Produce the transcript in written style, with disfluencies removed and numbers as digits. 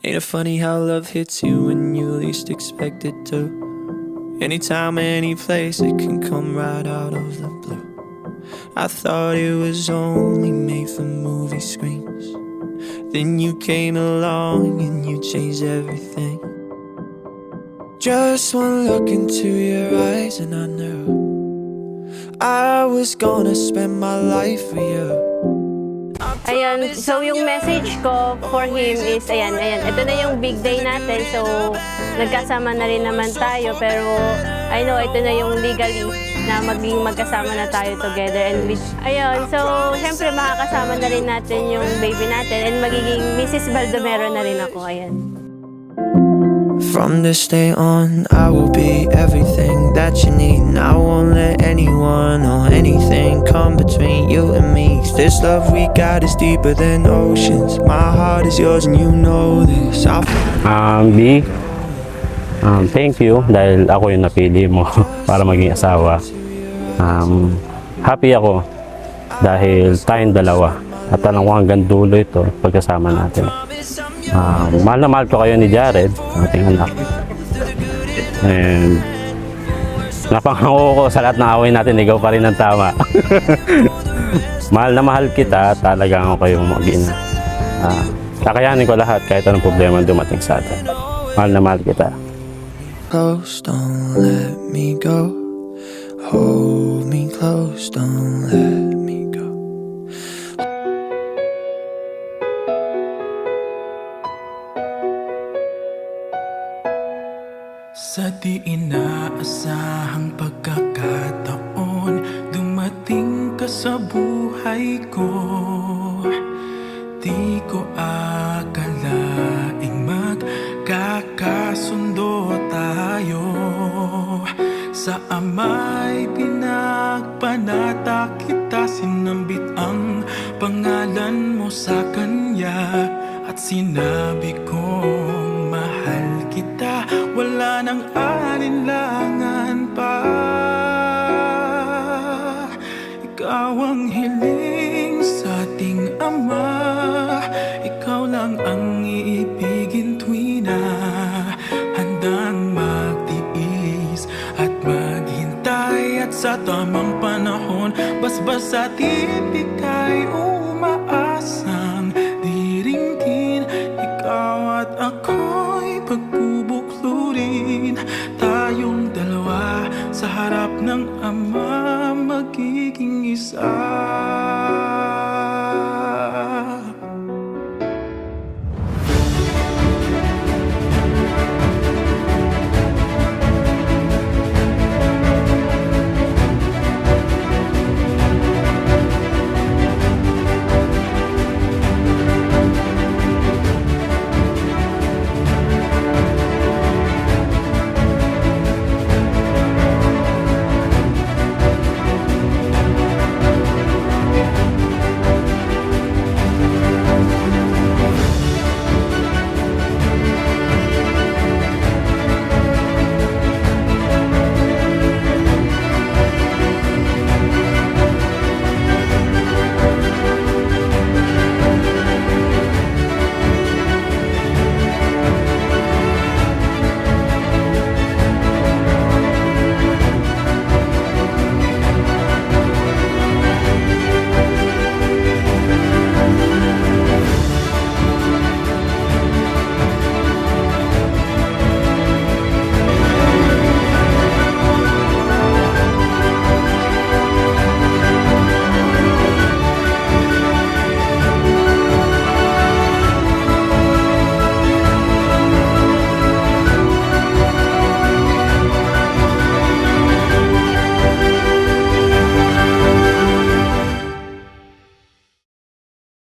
Ain't it funny how love hits you when you least expect it to? Anytime, any place, it can come right out of the blue. I thought it was only made for movie screens. Then you came along and you changed everything. Just one look into your eyes and I knew I was gonna spend my life with you. Ayan, so yung message ko for him is, ayan, ito na yung big day natin. So, nagkasama na rin naman tayo. Pero, I know, ito na yung legally na magkasama na tayo together. And ayun, so, syempre, makakasama na rin natin yung baby natin. And magiging Mrs. Baldomero na rin ako, ayan. From this day on, I will be everything that you need, and I won't let anyone or anything come between you and me. 'Cause this love we got is deeper than oceans. My heart is yours and you know this. B, thank you dahil ako yung napili mo para maging asawa. Happy ako dahil tayong dalawa at alam ko hanggang dulo ito pagkasama natin. Mahal na mahal ko kayo ni Jared, ating anak. And napangako ko sa lahat ng away natin, ikaw pa rin ang tama. Mahal na mahal kita, talagang ako kayong mag-ina. Kakayanin ko lahat kahit anong problema dumating sa atin. Mahal na mahal kita. Close, don't let me go. Hold me close, don't let me go. Sa di inaasahang pagkakataon, dumating ka sa buhay ko. Di ko akalaing magkakasundo tayo. Sa ama'y pinagpanata kita, sinambit ang pangalan mo sa kanya. At sinabi kong mahal kita, wala nang alinlangan pa. Ikaw ang hiling sa ating Ama, ikaw lang ang iibigin tuwi na handang magtiis at maghintay. At sa tamang panahon, basbas at ibig ay umaasang diringgin. Ikaw at ako'y pagbubuklurin, tayong dalawa sa harap ng Ama magiging isa.